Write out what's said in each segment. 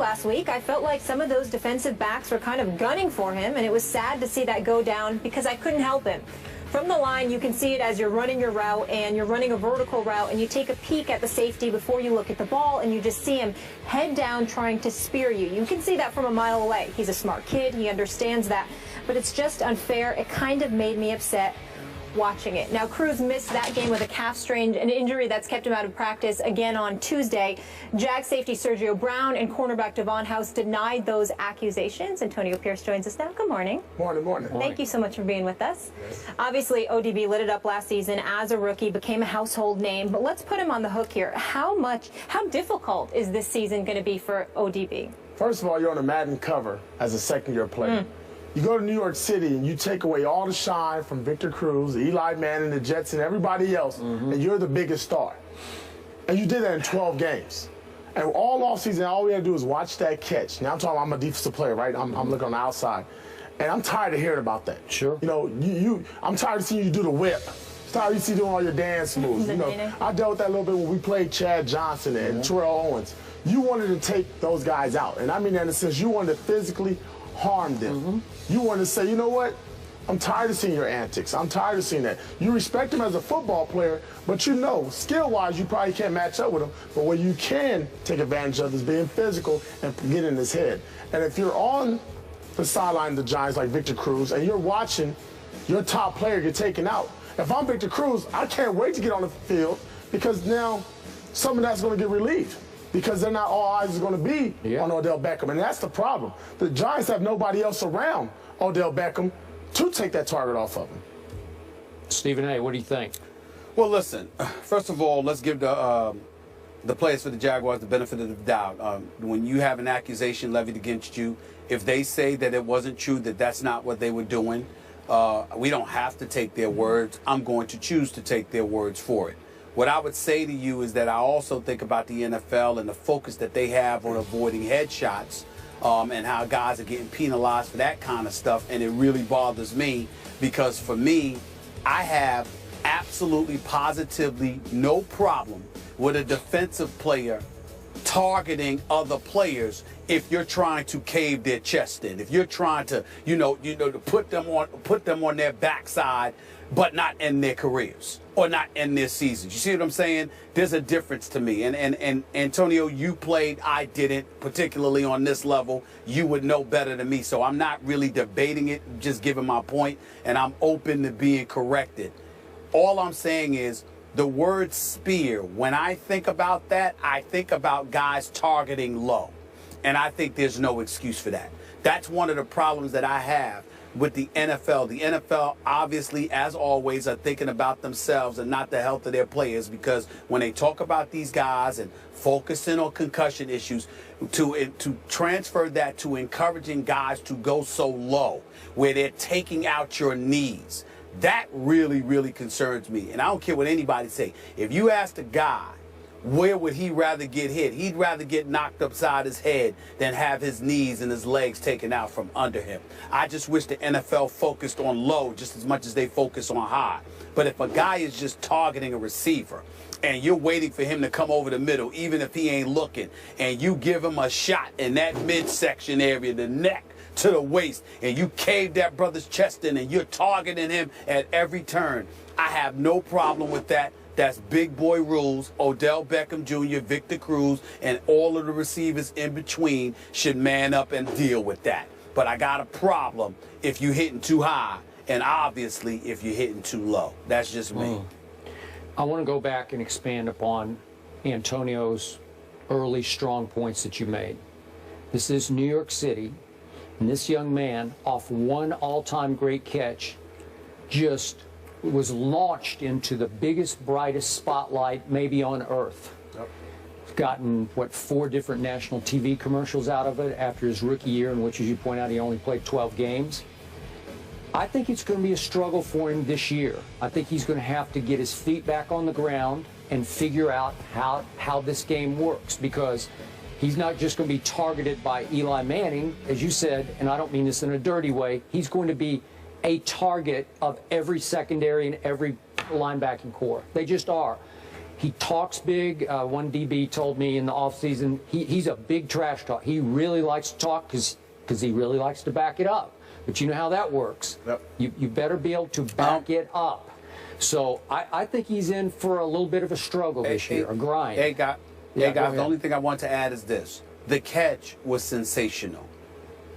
last week. I felt like some of those defensive backs were kind of gunning for him, and it was sad to see that go down because I couldn't help him. From the line, you can see it as you're running your route, and you're running a vertical route, and you take a peek at the safety before you look at the ball, and you just see him head down trying to spear you. You can see that from a mile away. He's a smart kid. He understands that. But it's just unfair. It kind of made me upset watching it. Now, Cruz missed that game with a calf strain, an injury that's kept him out of practice again on Tuesday. Jag safety Sergio Brown and cornerback Devon House denied those accusations. Antonio Pierce joins us now. Good morning. Morning. Thank you so much for being with us. Yes. Obviously, ODB lit it up last season as a rookie, became a household name, but let's put him on the hook here. How difficult is this season going to be for ODB? First of all, you're on a Madden cover as a second-year player. You go to New York City and you take away all the shine from Victor Cruz, Eli Manning, the Jets, and everybody else, and you're the biggest star. And you did that in 12 games. And all offseason, all we had to do is watch that catch. Now I'm a defensive player, right? I'm looking on the outside. And I'm tired of hearing about that. Sure. You know, I'm tired of seeing you do the whip. I'm tired of seeing you doing all your dance moves. You know, I dealt with that a little bit when we played Chad Johnson and Terrell Owens. You wanted to take those guys out. And I mean that in the sense you wanted to physically harm them. You want to say, you know what? I'm tired of seeing your antics. I'm tired of seeing that. You respect him as a football player, but you know, skill-wise, you probably can't match up with him. But what you can take advantage of is being physical and get in his head. And if you're on the sideline of the Giants like Victor Cruz and you're watching your top player get taken out, if I'm Victor Cruz, I can't wait to get on the field because now some of that's going to get relieved. Because they're not all eyes are going to be on Odell Beckham. And that's the problem. The Giants have nobody else around Odell Beckham to take that target off of him. Stephen A., what do you think? Well, listen, first of all, let's give the players for the Jaguars the benefit of the doubt. When you have an accusation levied against you, if they say that it wasn't true, that that's not what they were doing, we don't have to take their words. I'm going to choose to take their words for it. What I would say to you is that I also think about the NFL and the focus that they have on avoiding headshots and how guys are getting penalized for that kind of stuff. And it really bothers me because for me, I have absolutely positively no problem with a defensive player targeting other players if you're trying to cave their chest in, if you're trying to, to put them on their backside, but not end their careers or not end their seasons. You see what I'm saying? There's a difference to me. And Antonio, you played, I didn't, particularly on this level. You would know better than me. So I'm not really debating it, just giving my point, and I'm open to being corrected. All I'm saying is the word spear, when I think about that, I think about guys targeting low. And I think there's no excuse for that. That's one of the problems that I have with the NFL. The NFL, obviously, as always, are thinking about themselves and not the health of their players, because when they talk about these guys and focusing on concussion issues, to transfer that to encouraging guys to go so low where they're taking out your knees, that really, really concerns me. And I don't care what anybody say. If you ask a guy, where would he rather get hit? He'd rather get knocked upside his head than have his knees and his legs taken out from under him. I just wish the NFL focused on low just as much as they focus on high. But if a guy is just targeting a receiver and you're waiting for him to come over the middle, even if he ain't looking, and you give him a shot in that midsection area, the neck to the waist, and you cave that brother's chest in and you're targeting him at every turn, I have no problem with that. That's big boy rules. Odell Beckham Jr., Victor Cruz, and all of the receivers in between should man up and deal with that. But I got a problem if you're hitting too high, and obviously if you're hitting too low. That's just me. I want to go back and expand upon Antonio's early strong points that you made. This is New York City, and this young man, off one all-time great catch, just was launched into the biggest, brightest spotlight maybe on earth. Gotten, what, 4 different national TV commercials out of it after his rookie year, in which, as you point out, he only played 12 games. I think it's going to be a struggle for him this year. I think he's going to have to get his feet back on the ground and figure out how this game works, because he's not just going to be targeted by Eli Manning, as you said, and I don't mean this in a dirty way. He's going to be a target of every secondary and every linebacking core. They just are. He talks big. One DB told me in the offseason he's a big trash talk. He really likes to talk because he really likes to back it up. But you know how that works. Yep. You better be able to back it up. So I think he's in for a little bit of a struggle this year, a grind. Hey, guys, the only thing I want to add is this. The catch was sensational.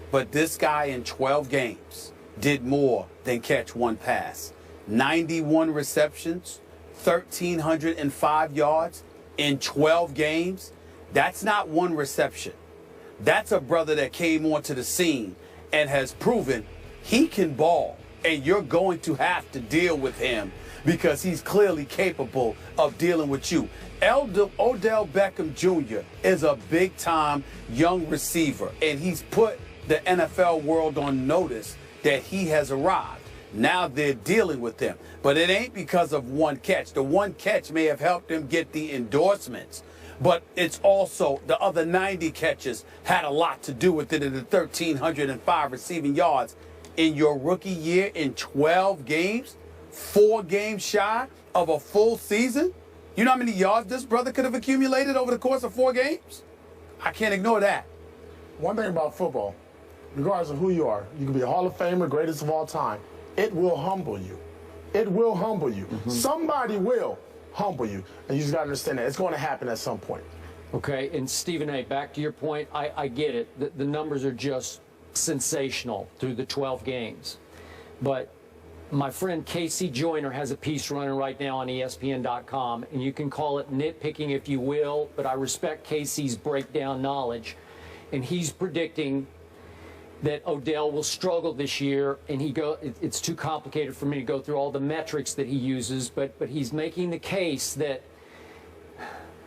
But this guy in 12 games did more than catch one pass. 91 receptions, 1,305 yards in 12 games. That's not one reception. That's a brother that came onto the scene and has proven he can ball. And you're going to have to deal with him because he's clearly capable of dealing with you. Odell Beckham Jr. is a big-time young receiver, and he's put the NFL world on notice that he has arrived. Now they're dealing with him. But it ain't because of one catch. The one catch may have helped him get the endorsements, but it's also the other 90 catches had a lot to do with it in the 1,305 receiving yards in your rookie year in 12 games, 4 games shy of a full season. You know how many yards this brother could have accumulated over the course of 4 games? I can't ignore that. One thing about football, regardless of who you are, you can be a Hall of Famer, greatest of all time. It will humble you. It will humble you. Somebody will humble you. And you just got to understand that. It's going to happen at some point. Okay, and Stephen A., back to your point, I get it. The numbers are just sensational through the 12 games. But my friend Casey Joyner has a piece running right now on ESPN.com, and you can call it nitpicking if you will, but I respect Casey's breakdown knowledge. And he's predicting that Odell will struggle this year, and it's too complicated for me to go through all the metrics that he uses, but he's making the case that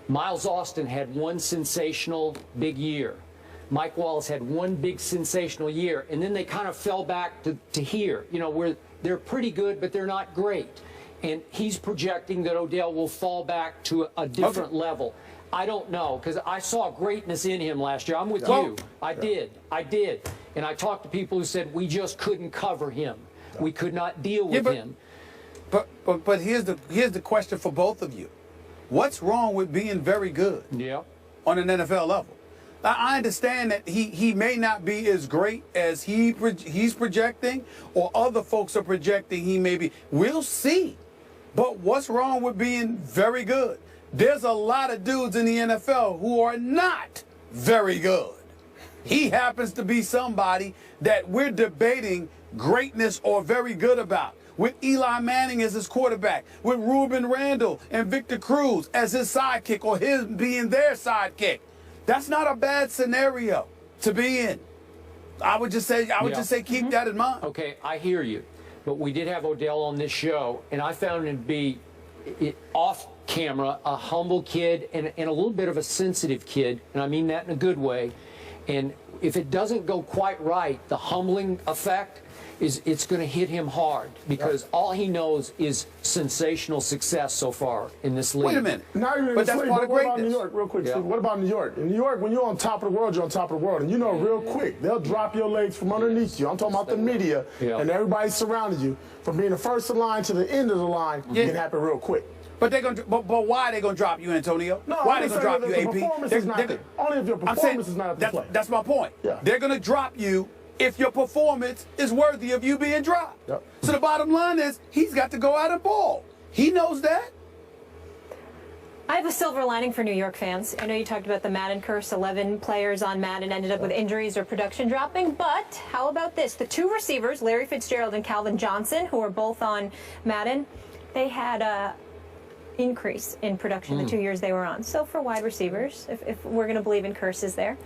Miles Austin had one sensational big year. Mike Wallace had one big sensational year, and then they kind of fell back to here, you know, where they're pretty good, but they're not great. And he's projecting that Odell will fall back to a different level. I don't know, because I saw greatness in him last year. I'm with you. I did. And I talked to people who said we just couldn't cover him. We could not deal with him. But here's the question for both of you. What's wrong with being very good on an NFL level? I understand that he may not be as great as he's projecting or other folks are projecting he may be. We'll see. But what's wrong with being very good? There's a lot of dudes in the NFL who are not very good. He happens to be somebody that we're debating greatness or very good about. With Eli Manning as his quarterback, with Ruben Randall and Victor Cruz as his sidekick or him being their sidekick. That's not a bad scenario to be in. I would just say keep that in mind. Okay, I hear you. But we did have Odell on this show, and I found him to be off camera, a humble kid and a little bit of a sensitive kid, and I mean that in a good way. And if it doesn't go quite right, the humbling effect it's going to hit him hard because all he knows is sensational success so far in this league. Wait a minute. But that's part of greatness. What about New York, real quick, Steve? What about New York? In New York, when you're on top of the world, you're on top of the world. And you know real quick, they'll drop your legs from underneath you. I'm talking about the media and everybody surrounding you. From being the first in line to the end of the line, it can happen real quick. But why are they gonna drop you, Antonio? No, why are they gonna drop you, AP? Performance is not only if your performance is not up to play. That's my point. They're gonna drop you if your performance is worthy of you being dropped. So the bottom line is he's got to go out and ball. He knows that. I have a silver lining for New York fans. I know you talked about the Madden curse. 11 players on Madden ended up with injuries or production dropping. But how about this? The 2 receivers, Larry Fitzgerald and Calvin Johnson, who are both on Madden, they had a increase in production the 2 years they were on. So for wide receivers, if we're going to believe in curses there.